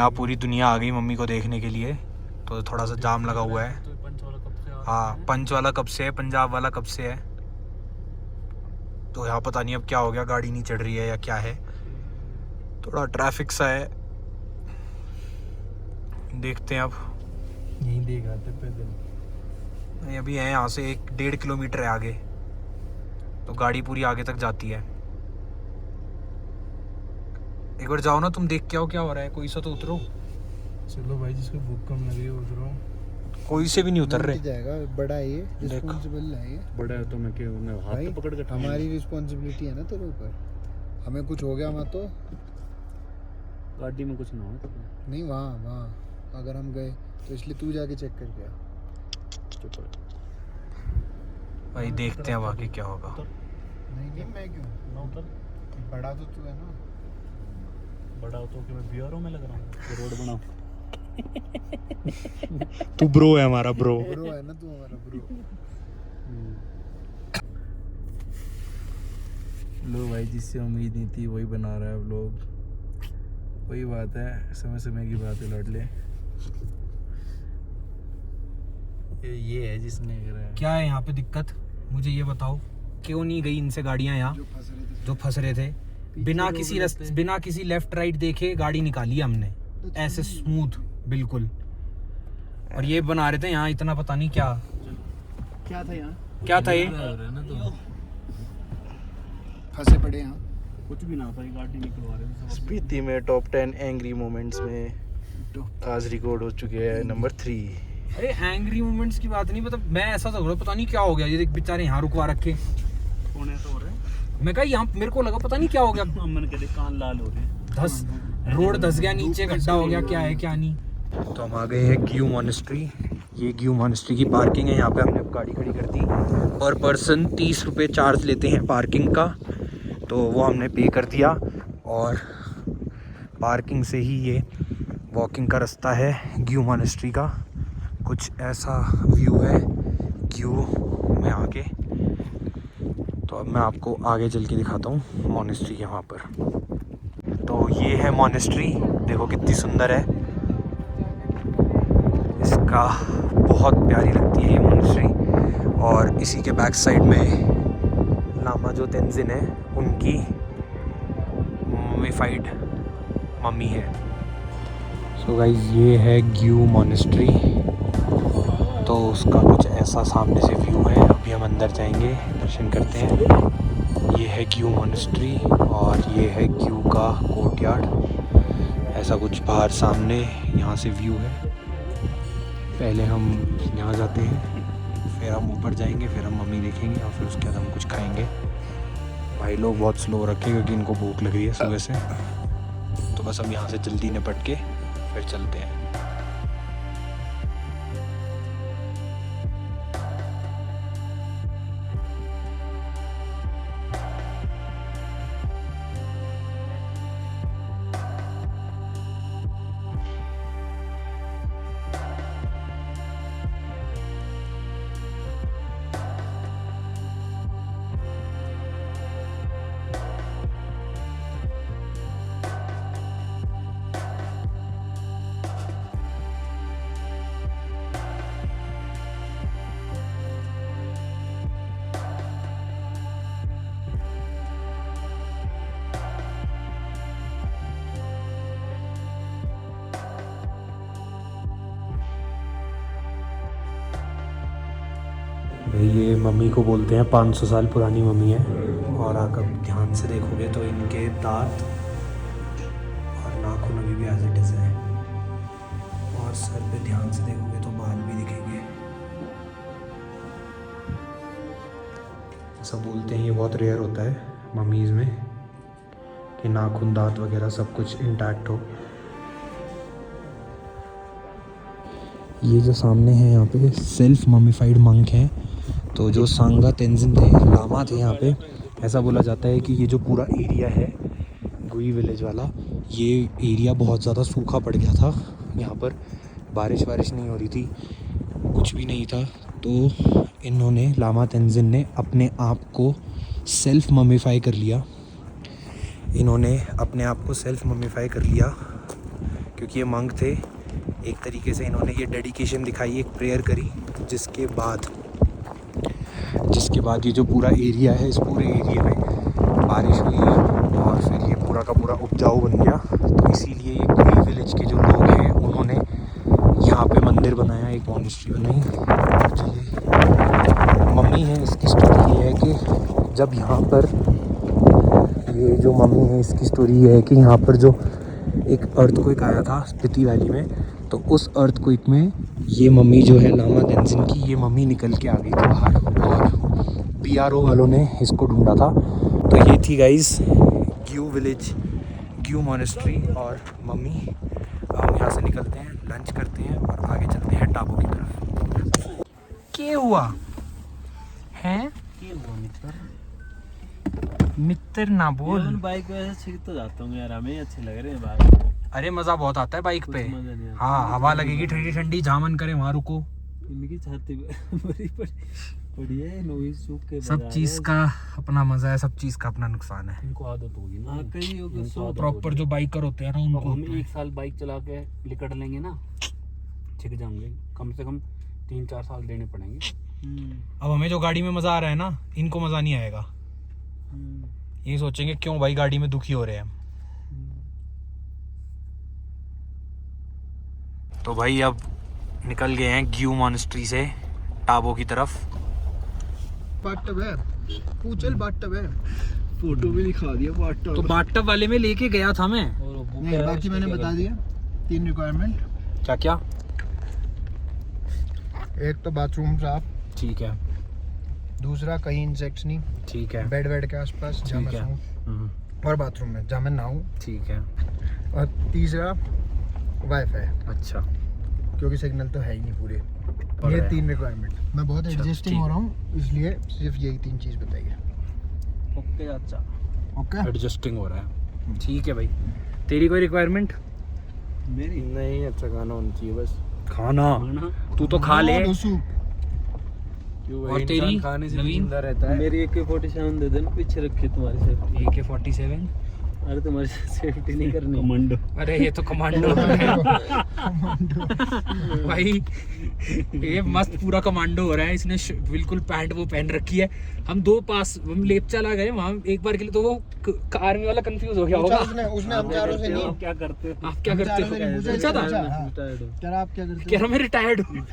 यहाँ पूरी दुनिया आ गई मम्मी को देखने के लिए, तो थोड़ा सा जाम लगा हुआ है। हाँ, पंच वाला कब से है, पंजाब वाला कब से है, तो यहाँ पता नहीं अब क्या हो गया, गाड़ी नहीं चढ़ रही है या क्या है, थोड़ा ट्रैफिक सा है। देखते हैं अब। यहीं देख रहा था पैदल। नहीं, अभी है यहाँ से 1-1.5 किलोमीटर है आगे, तो गाड़ी पूरी आगे तक जाती है। एक बार जाओ ना तुम, देख के आओ क्या हो रहा है, कोई सा तो उतरो। चलो भाई, जिसको भूख कम लगे उतरो। कोई से भी नहीं उतर रहे। जाएगा, बड़ा है ये, रिस्पॉन्सिबल है ये। बड़ा है तो मैं क्यों हाथ तो पकड़ के, हमारी रिस्पॉन्सिबिलिटी है ना तेरे ऊपर, हमें कुछ हो गया मत तो गाड़ी में कुछ ना हो। नहीं, वहाँ अगर हम गए तो इसलिए तू जाके चेक करके आ। भाई देखते हैं अब आगे क्या होगा। नहीं मैं क्यों ना उतर, बड़ा तो तू है ना। बड़ा हो तो कि मैं बिहारों में लग रहा हूँ रोड बनाओ। तू ब्रो है हमारा, ब्रो है ना तू हमारा ब्रो। लो भाई, जिससे उम्मीद नहीं थी वही बना रहा है व्लॉग। वही बात है, समय समय की बात है लड़ले। ये है जिसने करा। क्या है यहाँ पे दिक्कत, मुझे ये बताओ, क्यों नहीं गई इनसे गाड़ियाँ यहाँ जो फंस रहे थे। बिना किसी लेफ्ट राइट देखे गाड़ी निकाली हमने, ऐसे स्मूथ बिल्कुल। और ये बना रहे थे यहाँ इतना पता नहीं क्या था यहाँ, क्या था ये। फंसे पड़े यहाँ, कुछ भी ना था, गाड़ी निकलवा रहे हैं। स्पीति में टॉप 10 एंग्री मोमेंट्स में आज रिकॉर्ड हो चुके हैं नंबर 3। अरे एंग्री मोमेंट्स की बात नहीं, मतलब मैं ऐसा तो पता नहीं क्या हो गया, ये देख बेचारे यहाँ रुकवा रखे। कौन है तो हो रहा है? मैं कहा यहाँ मेरे को लगा पता नहीं क्या हो गया, मन के कान लाल हो रहे हैं। रोड धस गया, नीचे गड्ढा हो गया, क्या है क्या नहीं। तो हम आ गए हैं ग्यू मॉनेस्ट्री। ये ग्यू मॉनेस्ट्री की पार्किंग है, यहाँ पे हमने गाड़ी खड़ी कर दी। पर पर्सन 30 रुपये चार्ज लेते हैं पार्किंग का, तो वो हमने पे कर दिया। और पार्किंग से ही ये वॉकिंग का रास्ता है ग्यू मॉनेस्ट्री का। कुछ ऐसा व्यू है ग्यू में आके। तो अब मैं आपको आगे चल के दिखाता हूँ मॉनेस्ट्री के वहाँ पर। तो ये है मॉनेस्ट्री, देखो कितनी सुंदर है, इसका बहुत प्यारी लगती है ये मॉनेस्ट्री। और इसी के बैक साइड में लामा जो तेंजिन है उनकी ममीफाइड मम्मी है। सो गाइस, ये है ग्यू मॉनेस्ट्री। तो उसका कुछ ऐसा सामने से व्यू है। अभी हम अंदर जाएंगे, दर्शन करते हैं। ये है ग्यू मॉनेस्ट्री और ये है ग्यू का कोर्टयार्ड। ऐसा कुछ बाहर सामने यहाँ से व्यू है। पहले हम यहाँ जाते हैं, फिर हम ऊपर जाएंगे, फिर हम मम्मी देखेंगे और फिर उसके बाद हम कुछ खाएंगे। भाई लोग बहुत स्लो रखे क्योंकि इनको भूख लग रही है सुबह से। तो बस हम यहाँ से जल्दी निपट के फिर चलते हैं। ये मम्मी को बोलते हैं 500 साल पुरानी मम्मी है। और अगर ध्यान से देखोगे तो इनके दांत और नाखून अभी भी एज इट इज़ है। और सर पे ध्यान से देखोगे तो बाल भी दिखेंगे। ऐसा बोलते हैं, ये बहुत रेयर होता है मम्मीज़ में कि नाखून दांत वगैरह सब कुछ इंटैक्ट हो। ये जो सामने है यहाँ पे सेल्फ ममीफाइड मंक हैं। तो जो सांगा तेंजिन थे, लामा थे यहाँ पे, ऐसा बोला जाता है कि ये जो पूरा एरिया है गुई विलेज वाला, ये एरिया बहुत ज़्यादा सूखा पड़ गया था। यहाँ पर बारिश नहीं हो रही थी, कुछ भी नहीं था। तो इन्होंने, लामा तेंजिन ने अपने आप को सेल्फ ममीफाई कर लिया। इन्होंने अपने आप को सेल्फ ममीफाई कर लिया क्योंकि ये मंक थे। एक तरीके से इन्होंने ये डेडिकेशन दिखाई, एक प्रेयर करी, जिसके बाद ये जो पूरा एरिया है, इस पूरे एरिया में बारिश हुई और फिर ये पूरा का पूरा उपजाऊ बन गया। तो इसीलिए ये ग्यू विलेज के जो लोग हैं उन्होंने यहाँ पे मंदिर बनाया, एक मॉनेस्ट्री बनाई। और जो ये मम्मी है, इसकी स्टोरी ये है कि जब यहाँ पर ये जो मम्मी है, इसकी स्टोरी ये है कि यहाँ पर जो एक अर्थक्वेक आया था स्पीति वैली में, तो उस अर्थक्वेक में ये मम्मी जो है लामा तेंजिन की, ये मम्मी निकल के आ गई थी बाहर और PRO वालों ने इसको ढूंढा था। तो ये थी guys Gue village, Gue monastery और मम्मी। हम यहाँ से निकलते हैं, लंच करते हैं और आगे चलते हैं टाबो की तरफ। क्या हुआ है? मित्र ना बोल। बाइक वैसे सीख तो जाता हूँ यार, हमें अच्छे लग रहे हैं बाइक। अरे मज़ा बहुत आता है बाइक पे। मजा नहीं आता। हाँ, हवा लगेगी ठंडी ठंडी, जहाँ मन करे वहाँ रुको। इनकी छाती बड़ी बढ़िया है, नोई सूख के सब चीज़ का अपना मज़ा है, सब चीज़ का अपना नुकसान है। इनको आदत होगी ना। हाँ, कई होगी सो प्रॉपर जो बाइकर होते हैं ना, उनको हम 1 साल बाइक चला के लिकट लेंगे ना, छिक जाएंगे। कम से कम 3-4 साल देने पड़ेंगे। अब हमें जो गाड़ी में मज़ा आ रहा है ना, इनको मज़ा नहीं आएगा। ये सोचेंगे क्यों भाई गाड़ी में दुखी हो रहे हैं हम। तो भाई अब निकल गए हैं ग्यू मॉनेस्ट्री से टाबो की तरफ। बाथटब है, पूचल बाथटब है। फोटो भी दिखा दिया बाथटब। तो बाथटब वाले में लेके गया था मैं। नहीं, बाकी मैंने बता दिया 3 रिक्वायरमेंट। क्या क्या? एक तो बाथरूम साफ, ठीक है, दूसरा कहीं इंसेक्ट्स नहीं, ठीक है, बेड वेड के आसपास जहाँ मैं ठीक है। सोऊं, और बाथरूम में जहाँ मैं नहाऊं, ठीक है। और तीसरा वाईफाई, अच्छा, क्योंकि सिग्नल तो है ही नहीं पूरे। और ये है। 3 रिक्वायरमेंट। मैं बहुत अच्छा, एडजस्टिंग ठीक। हो रहा हूँ, इसलिए सिर्फ यही 3 चीज़ बताइए। ओके अच्छा। ओके, एडजस्टिंग हो रहा है। ठीक है भाई, तेरी कोई रिक्वायरमेंट? मेरी नहीं, अच्छा खाना होना चाहिए बस। खाना खाना तू तो खा ले। क्यों और इंसान तेरी, खाने से नवीन? जिंदा रहता है। मेरी AK-47 दे देना, पीछे रखी तुम्हारी सेफ्टी। AK-47? अरे तुम्हारी सेफ्टी नहीं करनी। कमांडो। अरे ये तो कमांडो है भाई, ये मस्त पूरा कमांडो हो रहा है। इसने बिल्कुल पैंट वो पहन रखी है। हम लेपचा गए वहाँ एक बार के लिए, तो वो आर्मी वाला कंफ्यूज हो गया होगा। उसने हम चारों से नहीं, आप क्या करते हो? आप क्या करते हो? मुझे पूछा था? पूछा, हाँ। रिटायर्ड हो। कह रहा आप क्या करते कह रहा मैं रिटायर्ड हूँ।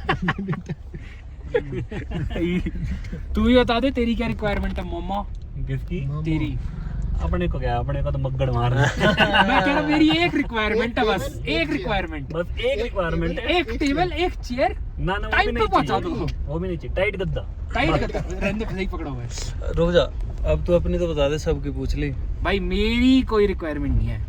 तू ही बता दे तेरी क्या रिक्वायरमेंट है मम्मा? किसकी? तेरी। अपने को क्या, अपने को तो मग्गड़ मारना। मैं कह रहा मेरी एक रिक्वायरमेंट है, बस एक रिक्वायरमेंट। बस एक रिक्वायरमेंट है। एक टेबल, एक चेयर, ना ना, वो टाइम भी पे नहीं पहुंचा चाहिए। दो। वो भी नहीं चाहिए, टाइट गद्दा। टाइट करता रहने दे, सही पकड़ा हुआ है। रुक जा, अब तू अपनी तो बता दे, सबकी पूछ ली। भाई मेरी कोई रिक्वायरमेंट नहीं है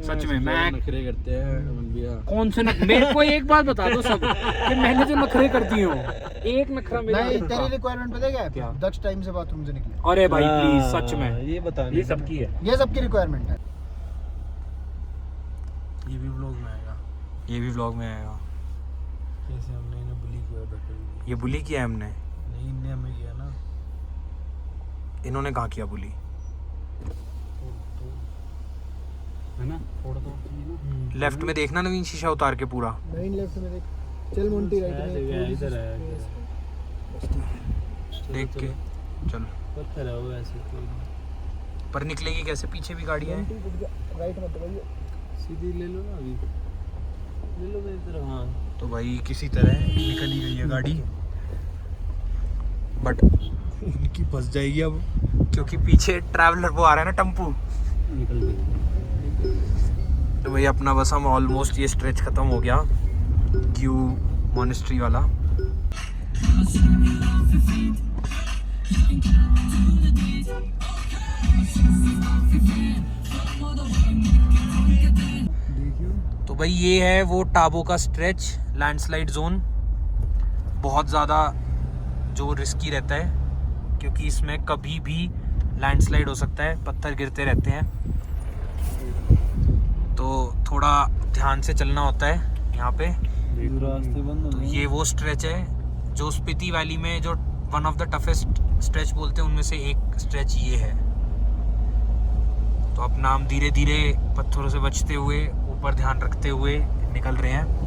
सच में। मैं नखरे करते हैं अमन भैया। कौन से मेरे को एक बात बता दो सब कि मैंने जो नखरे करती हूँ, एक नखरा मेरा नहीं, नहीं तेरी था। रिक्वायरमेंट पता है क्या क्या? है? दक्ष टाइम से बाथरूम से निकले। अरे भाई प्लीज, सच में ये बता, ये सबकी है। ये सबकी रिक्वायरमेंट है। ये भी व्लॉग में आएगा। ये भी व्लॉग में आएगा। जैसे हमने इन्हें बुली किया था। ये बुली किया है हमने? नहीं, इनने हमें किया ना। इन्होंने कहाँ किया बुली? है ना, थोड़ा तो लेफ्ट में देखना नवीन, शीशा उतार के पूरा। नहीं, लेफ्ट में देख, चल मोंटी राइट में इधर है, देख के चल। पत्थर है वो ऐसे कोई नहीं। पर निकलेगी कैसे? पीछे भी गाड़ी है। राइट मत दबाइए। सीधी ले लो ना, अभी ले लो मेरी तरफ। हाँ, तो भाई किसी तरह निकल ही गई है गाड़ी, बट इनकी फंस जाएगी अब, क्योंकि पीछे ट्रैवलर वो आ रहा है ना, टम्पू। निकल गई। तो भाई अपना बस हम ऑलमोस्ट ये स्ट्रेच खत्म हो गया ग्यू मॉनेस्ट्री वाला। तो भाई ये है वो टाबो का स्ट्रेच, लैंडस्लाइड जोन। बहुत ज़्यादा जो रिस्की रहता है, क्योंकि इसमें कभी भी लैंडस्लाइड हो सकता है, पत्थर गिरते रहते हैं। तो थोड़ा ध्यान से चलना होता है यहाँ पे। रास्ते बंद हो तो गए। ये वो स्ट्रेच है जो स्पीति वैली में जो one of the toughest stretch बोलते हैं, उनमें से एक स्ट्रेच ये है। तो अपना हम धीरे धीरे पत्थरों से बचते हुए, ऊपर ध्यान रखते हुए निकल रहे हैं।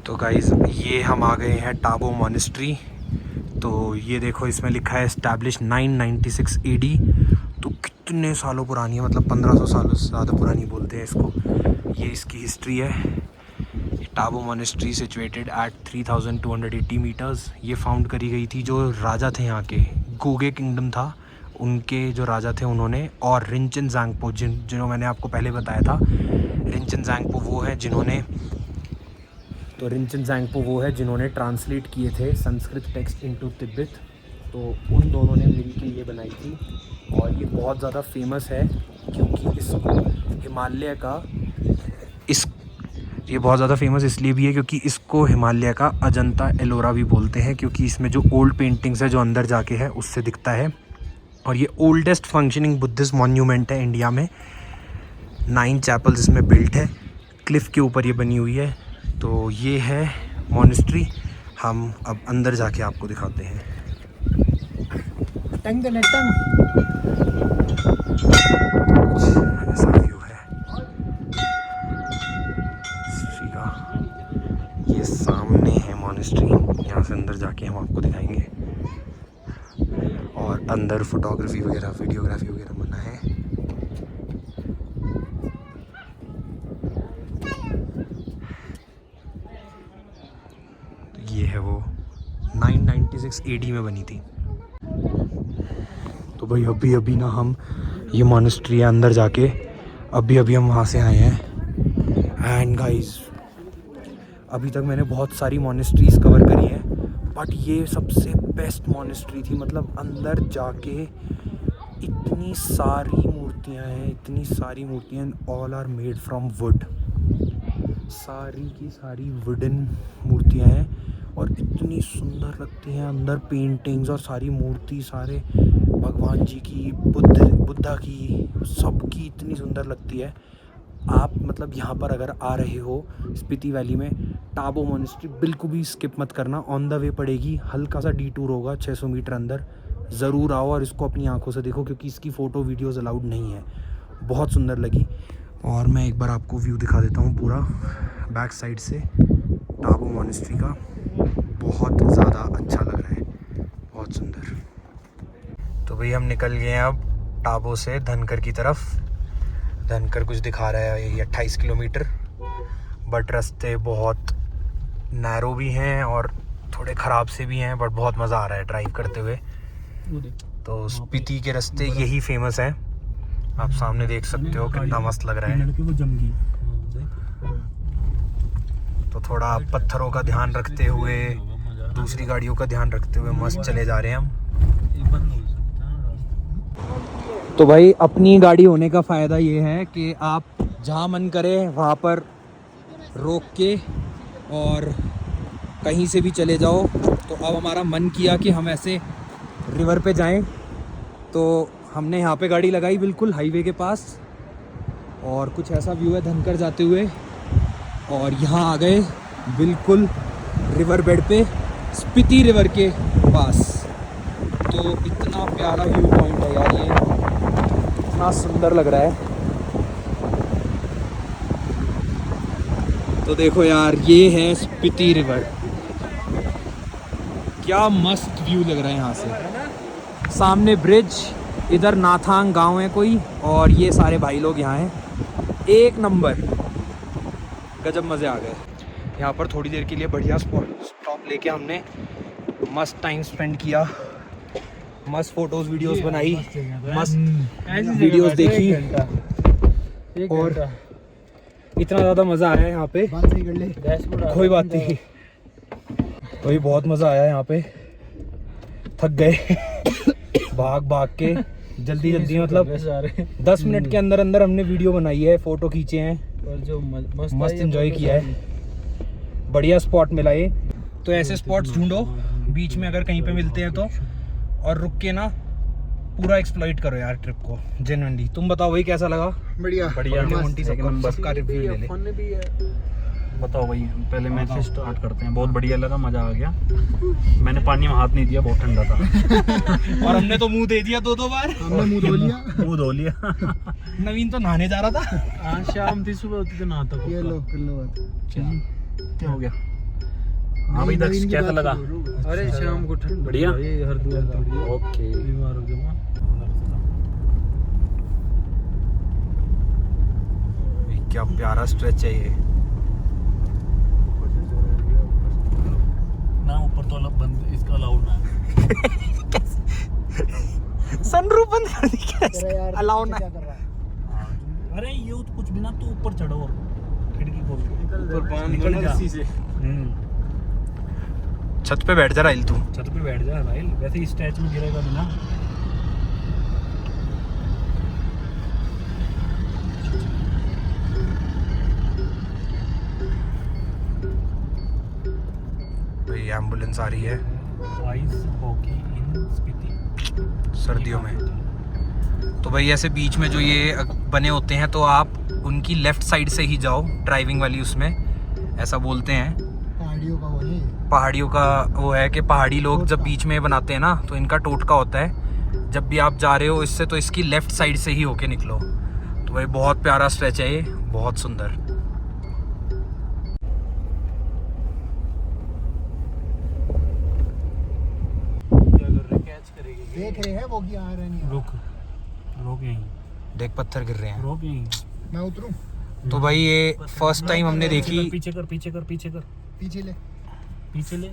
तो गाइज़ ये हम आ गए हैं टाबो मॉनेस्ट्री। तो ये देखो इसमें लिखा है एस्टैब्लिश 996 AD। तो कितने सालों पुरानी है, मतलब 1500 सालों से ज़्यादा पुरानी बोलते हैं इसको। ये इसकी हिस्ट्री है। Tabo monastery situated at 3280 metres. ये फाउंड करी गई थी, जो राजा थे यहाँ के, गोगे किंगडम था उनके जो राजा थे उन्होंने, और रिंचन ज़ांगपो जिन्हों मैंने आपको पहले बताया था। रिंचन ज़ांगपो वो है जिन्होंने ट्रांसलेट किए थे संस्कृत टेक्स्ट इनटू तिब्बत। तो उन दोनों ने मिलकर ये बनाई थी। और ये बहुत ज़्यादा फेमस है क्योंकि इसको हिमालय का ये बहुत ज़्यादा फेमस इसलिए भी है क्योंकि इसको हिमालय का अजंता एलोरा भी बोलते हैं, क्योंकि इसमें जो ओल्ड पेंटिंग्स है जो अंदर जाके है उससे दिखता है। और ये ओल्डेस्ट फंक्शनिंग बुद्धिस्ट मॉन्यूमेंट है इंडिया में। 9 चैपल्स इसमें बिल्ट है, क्लिफ के ऊपर ये बनी हुई है। तो ये है मॉनेस्ट्री। हम अब अंदर जाके आपको दिखाते हैं। ऐसा व्यू है मॉनेस्ट्री का। ये सामने है मॉनेस्ट्री, यहाँ से अंदर जाके हम आपको दिखाएंगे। और अंदर फोटोग्राफी वगैरह, वीडियोग्राफी वगैरह मना है। ये है वो 996 AD में बनी थी। तो भाई अभी ना हम ये मॉनेस्ट्री है, अंदर जाके अभी हम वहाँ से आए हैं। एंड गाइस अभी तक मैंने बहुत सारी मॉनेस्ट्रीज़ कवर करी हैं, बट ये सबसे बेस्ट मॉनेस्ट्री थी। मतलब अंदर जाके इतनी सारी मूर्तियाँ all are made from wood. सारी की सारी वुडन मूर्तियाँ हैं और इतनी सुंदर लगती हैं। अंदर पेंटिंग्स और सारी मूर्ति, सारे भगवान जी की, बुद्धा की, सबकी इतनी सुंदर लगती है। आप मतलब यहाँ पर अगर आ रहे हो स्पीति वैली में, टाबो मॉनेस्ट्री बिल्कुल भी स्किप मत करना। ऑन द वे पड़ेगी, हल्का सा डिटूर होगा 600 मीटर अंदर। ज़रूर आओ और इसको अपनी आंखों से देखो, क्योंकि इसकी फ़ोटो वीडियोज़ अलाउड नहीं है। बहुत सुंदर लगी। और मैं एक बार आपको व्यू दिखा देता हूँ पूरा बैक साइड से टाबो मॉनेस्ट्री का। बहुत ज़्यादा अच्छा लग रहा है, बहुत सुंदर। तो भाई हम निकल गए हैं अब टाबो से धनकर की तरफ। धनकर कुछ दिखा रहा है ये 28 किलोमीटर, बट रास्ते बहुत नैरो भी हैं और थोड़े ख़राब से भी हैं, बट बहुत मज़ा आ रहा है ड्राइव करते हुए। तो स्पीति के रास्ते यही फेमस हैं। आप सामने देख सकते हो कितना मस्त लग रहा है। तो थोड़ा पत्थरों का ध्यान रखते हुए, दूसरी गाड़ियों का ध्यान रखते हुए मस्त चले जा रहे हैं हम। तो भाई अपनी गाड़ी होने का फ़ायदा ये है कि आप जहाँ मन करे वहाँ पर रोक के और कहीं से भी चले जाओ। तो अब हमारा मन किया कि हम ऐसे रिवर पे जाएं, तो हमने यहाँ पे गाड़ी लगाई बिल्कुल हाईवे के पास। और कुछ ऐसा व्यू है धनकर जाते हुए, और यहाँ आ गए बिल्कुल रिवर बेड पे, स्पीति रिवर के पास। तो इतना प्यारा व्यू पॉइंट है यार, ये इतना सुंदर लग रहा है। तो देखो यार, ये है स्पीति रिवर। क्या मस्त व्यू लग रहा है यहाँ से। सामने ब्रिज, इधर नाथांग गांव है कोई, और ये सारे भाई लोग यहाँ हैं। एक नंबर, गजब मज़े आ गए। यहाँ पर थोड़ी देर के लिए बढ़िया स्टॉप लेके हमने मस्त टाइम स्पेंड किया, मस्त फोटोज़ वीडियोस बनाई, मस्त वीडियोस देखी। और इतना ज़्यादा मज़ा आया यहाँ पे, बात सही कर ले। कोई बात नहीं। तो ये बहुत मज़ा आया यहाँ पे, थक गए भाग भाग के, जल्दी जल्दी, मतलब 10 मिनट के अंदर अंदर हमने वीडियो बनाई है, फ़ोटो खींचे हैं और जो मस्त एंजॉय किया है। बढ़िया स्पॉट मिला ये। तो ऐसे स्पॉट्स ढूंढो बीच में अगर कहीं पे मिलते हैं तो, और रुक के ना पूरा एक्सप्लॉइट करो यार ट्रिप को, जेन्युइनली। तुम बताओ भाई कैसा लगा? बढ़िया बढ़िया, मोंटी सबका रिव्यू ले ले। बताओ भाई, पहले मैं से स्टार्ट करते हैं। बहुत बढ़िया लगा, मज़ा आ गया। मैंने पानी में हाथ नहीं दिया, बहुत ठंडा था। और हमने तो मुंह दे दिया 2-2 बार। हमने मुंह धो लिया। मुंह धो लिया। नवीन तो नहाने जा रहा था। आज शाम थी, सुबह होती तो नहाता। ये लो कर लो बात। क्या हो गया? हाँ भाई दक्ष, कैसा लगा? अरे शाम को ठंड बढ़िया? ये हरिद्वार ओके। बीमार हो गया। क्या प्यारा स्ट्रेच है ये। ना ऊपर तो अलग बंद, इसका अलाउड ना है। सनरूफ बंद कर दी कैसे? तेरा यार अलाउ बच्चा ना। क्या कर रहा है? अरे ये तो कुछ भी ना, तू ऊपर चढ़ो और खिड़की खोल के ऊपर पानी निकल जा। इसी से। छत पे बैठ जा राइल तू। छत पे बैठ जा राइल, वैसे ही स्टैच में गिरेगा भी ना। भाई एम्बुलेंस आ रही है आइस हॉकी इन स्पीति सर्दियों में। तो भाई ऐसे बीच में जो ये बने होते हैं तो आप उनकी लेफ्ट साइड से ही जाओ, ड्राइविंग वाली उसमें, ऐसा बोलते हैं। पहाड़ियों का वो है। पहाड़ियों का वो है कि पहाड़ी लोग जब बीच में बनाते हैं ना तो इनका टोटका होता है। जब भी आप जा रहे हो इससे तो इसकी लेफ्ट साइड से ही होके निकलो। तो भाई बहुत प्यारा स्ट्रेच है ये, बहुत सुंदर। क्या कर रहे? कैच करेगी। देख रहे हैं वो कि आ रहे नहीं। रोक रोक यहीं, देख पत्थर गिर रहे हैं। रोक यहीं। मैं उतरूं? तो भाई ये फर्स्ट टाइम हमने देखी। पीछे कर, पीछे कर, पीछे कर, पीछे ले पीछे ले।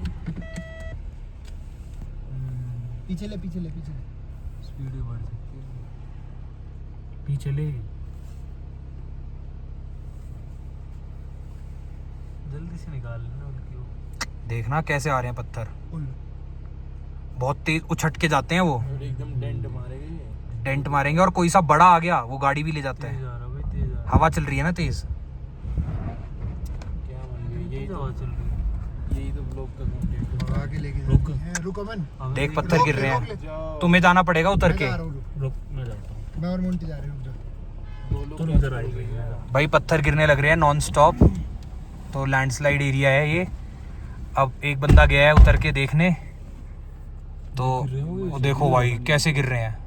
पीछे ले पीछे ले पीछे ले। स्पीड भी बढ़ सकती है। पीछे ले। जल्दी से निकाल लेना उनकी वो। देखना कैसे आ रहे हैं पत्थर, उल। बहुत तेज उछट के जाते हैं वो, और एकदम डेंट मारेगा ये। डेंट मारेंगे। और कोई सा बड़ा आ गया वो गाड़ी भी ले जाता तेज है। आ रहा भाई, तेज आ रहा। हवा चल रही है ना तेज। क्या मान ली, यही तो हवा चल रही है। यही तो ब्लॉग का कंटेंट है। आगे लेके रुक। जाती है। रुको मन। देख पत्थर गिर रहे हैं, जाओ। तुम्हें जाना पड़ेगा उतर मैं के। जा रहा हूँ, रुक। रुक, मैं जाता हूँ। मैं और मोंटी जा रहे हैं, रुक जा। दो लोग तुम इधर आई गई। भाई पत्थर गिरने लग रहे हैं नॉन स्टॉप। तो लैंडस्लाइड एरिया है ये। अब एक बंदा गया है उतर के देखने, तो वो देखो भाई कैसे गिर रहे हैं।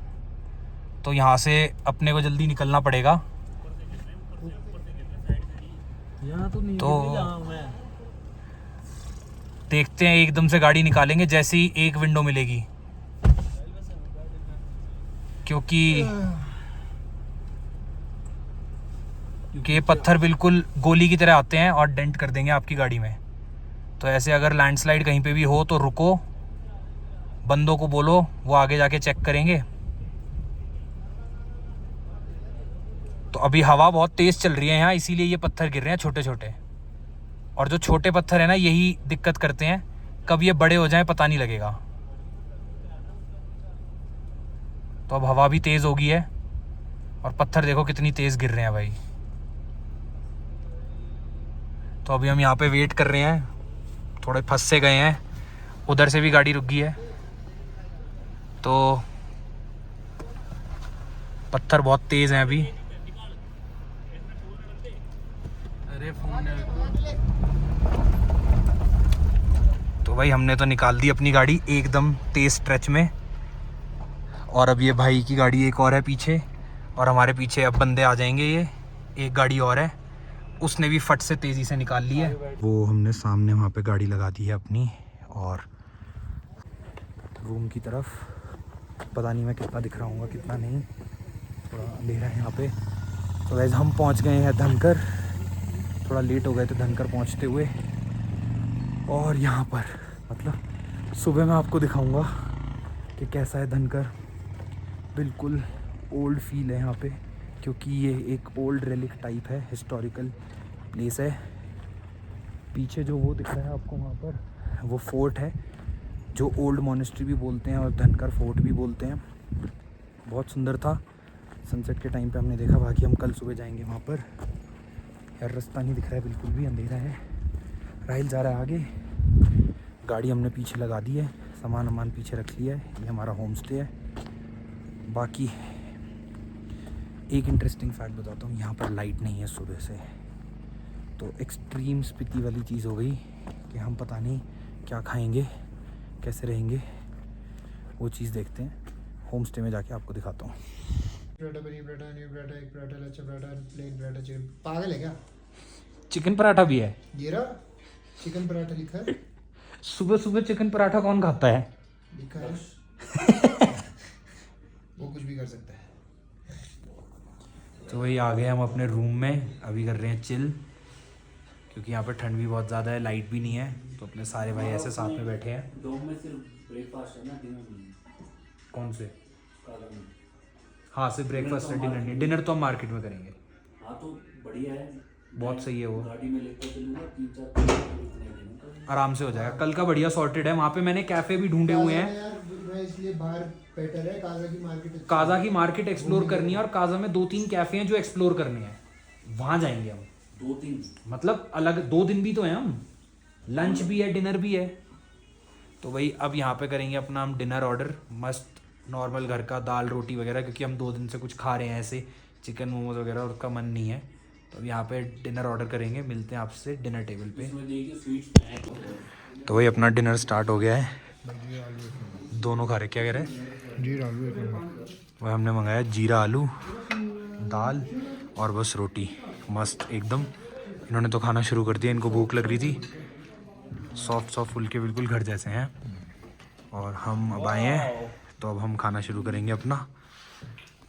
तो यहाँ से अपने को जल्दी निकलना पड़ेगा। यहाँ तो नहीं तो गिर रहा मैं। देखते हैं, एकदम से गाड़ी निकालेंगे जैसे ही एक विंडो मिलेगी, क्योंकि ये पत्थर बिल्कुल गोली की तरह आते हैं और डेंट कर देंगे आपकी गाड़ी में। तो ऐसे अगर लैंडस्लाइड कहीं पे भी हो तो रुको, बंदों को बोलो, वो आगे जाके चेक करेंगे। तो अभी हवा बहुत तेज़ चल रही है यहाँ, इसीलिए ये पत्थर गिर रहे हैं छोटे छोटे। और जो छोटे पत्थर है ना यही दिक्कत करते हैं, कब ये बड़े हो जाएं पता नहीं लगेगा। तो अब हवा भी तेज़ हो गई है और पत्थर देखो कितनी तेज़ गिर रहे हैं भाई। तो अभी हम यहाँ पे वेट कर रहे हैं, थोड़े फंस से गए हैं। उधर से भी गाड़ी रुक गई है। तो पत्थर बहुत तेज़ हैं अभी। अरे फोन तो भाई हमने तो निकाल दी अपनी गाड़ी एकदम तेज़ स्ट्रेच में। और अब ये भाई की गाड़ी एक और है पीछे, और हमारे पीछे अब बंदे आ जाएंगे। ये एक गाड़ी और है, उसने भी फट से तेज़ी से निकाल ली है। वो हमने सामने वहाँ पे गाड़ी लगा दी है अपनी, और रूम की तरफ पता नहीं मैं कितना दिख रहा हूँ कितना नहीं, थोड़ा अंधेरा है यहाँ पे। तो वैसे हम पहुँच गए हैं धनकर, थोड़ा लेट हो गए थे धनकर पहुँचते हुए। और यहाँ पर मतलब सुबह मैं आपको दिखाऊंगा कि कैसा है धनकर। बिल्कुल ओल्ड फील है यहाँ पे, क्योंकि ये एक ओल्ड रेलिक टाइप है, हिस्टोरिकल प्लेस है। पीछे जो वो दिख रहा है आपको वहाँ पर, वो फोर्ट है जो ओल्ड मोनेस्ट्री भी बोलते हैं और धनकर फोर्ट भी बोलते हैं। बहुत सुंदर था। सनसेट के टाइम पे हमने देखा, बाकी हम कल सुबह जाएंगे वहाँ पर। यार रास्ता नहीं दिख रहा है, बिल्कुल भी अंधेरा है। राहिल जा रहा है आगे, गाड़ी हमने पीछे लगा दी है, सामान पीछे रख लिया है। ये हमारा होम स्टे है। बाकी एक इंटरेस्टिंग फैक्ट बताता हूँ, यहाँ पर लाइट नहीं है सुबह से, तो एक्सट्रीम स्पीति वाली चीज़ हो गई कि हम पता नहीं क्या खाएंगे, कैसे रहेंगे, वो चीज़ देखते हैं। होम स्टे में जाके आपको दिखाता हूँ। पराठा, पनीर पराठा, नींबू पराठा, एक पराठा, लच्छा पराठा, प्लेन पराठा, चिकन। पागल है क्या? चिकन पराठा भी है। ये रहा चिकन पराठा लिखा है। सुबह सुबह चिकन पराठा कौन खाता है? लिखा है वो कुछ भी कर सकता है। तो वही आ गए हम अपने रूम में, अभी कर रहे हैं चिल, क्योंकि यहाँ पर ठंड भी बहुत ज़्यादा है, लाइट भी नहीं है। तो अपने सारे भाई ऐसे साथ में बैठे हैं। डोम में सिर्फ ब्रेकफास्ट है ना, डिनर नहीं। कौन से? काला में। हाँ, सिर्फ ब्रेकफास्ट है, डिनर नहीं। डिनर तो हम मार्केट में करेंगे। हाँ तो बढ़िया है, बहुत सही है वो, गाड़ी में लेकर चलूँगा 3-4 आराम से हो जाएगा। कल का बढ़िया सॉर्टेड है। वहाँ पे मैंने कैफ़े भी ढूंढे हुए हैं। यार मैं इसलिए बाहर बेटर है, काजा की मार्केट अच्छी है। काजा की मार्केट एक्सप्लोर करनी है, और काजा में 2-3 कैफ़े हैं जो एक्सप्लोर करने हैं, वहाँ जाएंगे हम। 2-3 मतलब अलग 2 दिन भी तो हैं हम, लंच भी है, डिनर भी है। तो वही अब यहाँ पे करेंगे अपना हम डिनर ऑर्डर, मस्त नॉर्मल घर का, दाल रोटी वगैरह, क्योंकि हम 2 दिन से कुछ खा रहे हैं ऐसे चिकन मोमोज वगैरह, और उसका मन नहीं है। तो अब यहाँ पे डिनर ऑर्डर करेंगे। मिलते हैं आपसे डिनर टेबल पे। तो वही अपना डिनर स्टार्ट हो गया है। दोनों खा रहे, क्या कह रहे हैं? जीरा आलू। वह हमने मंगाया जीरा आलू, दाल और बस रोटी, मस्त एकदम। इन्होंने तो खाना शुरू कर दिया, इनको भूख लग रही थी। सॉफ्ट फुल्के बिल्कुल घर जैसे हैं। और हम अब आए हैं, तो अब हम खाना शुरू करेंगे अपना।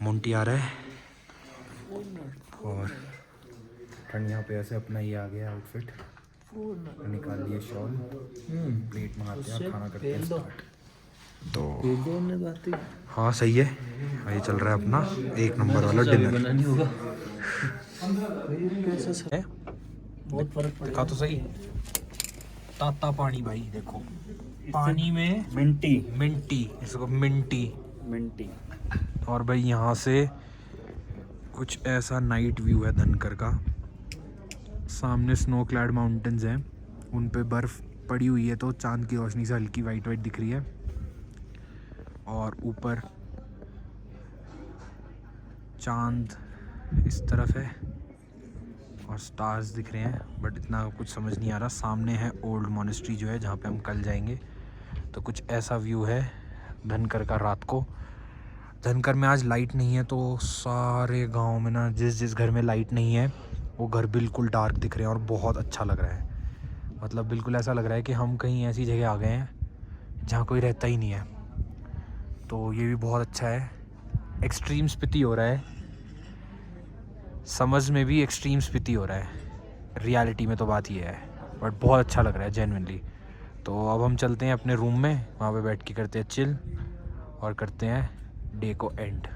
मुंटी आ रहा है, और ठंड यहाँ पे ऐसे अपना ये आ गया आउटफिट, निकाल लिए शॉल, प्लेट मंगाते हैं, खाना करते हैं स्टार्ट। तो हाँ सही है, ये चल रहा है अपना 1 नंबर वाला डिनर। बहुत फर्क दिखा तो सही, ताता पानी भाई, देखो पानी में मिंटी, इसको मिंटी। और भाई यहाँ से कुछ ऐसा नाइट व्यू है धनकर का। सामने स्नो क्लैड माउंटेन्स हैं, उन पे बर्फ़ पड़ी हुई है, तो चांद की रोशनी से हल्की वाइट दिख रही है। और ऊपर चांद इस तरफ है और स्टार्स दिख रहे हैं, बट इतना कुछ समझ नहीं आ रहा। सामने है ओल्ड मोनेस्ट्री जो है, जहाँ पे हम कल जाएंगे। तो कुछ ऐसा व्यू है धनकर का रात को। धनकर में आज लाइट नहीं है, तो सारे गांव में ना जिस घर में लाइट नहीं है वो घर बिल्कुल डार्क दिख रहे हैं, और बहुत अच्छा लग रहा है। मतलब बिल्कुल ऐसा लग रहा है कि हम कहीं ऐसी जगह आ गए हैं जहाँ कोई रहता ही नहीं है। तो ये भी बहुत अच्छा है। एक्सट्रीम स्पीति हो रहा है, समझ में भी एक्सट्रीम स्पीति हो रहा है, रियलिटी में तो बात ये है, बट बहुत अच्छा लग रहा है जेन्युइनली। तो अब हम चलते हैं अपने रूम में, वहाँ पे बैठ के करते हैं चिल और करते हैं डे को एंड।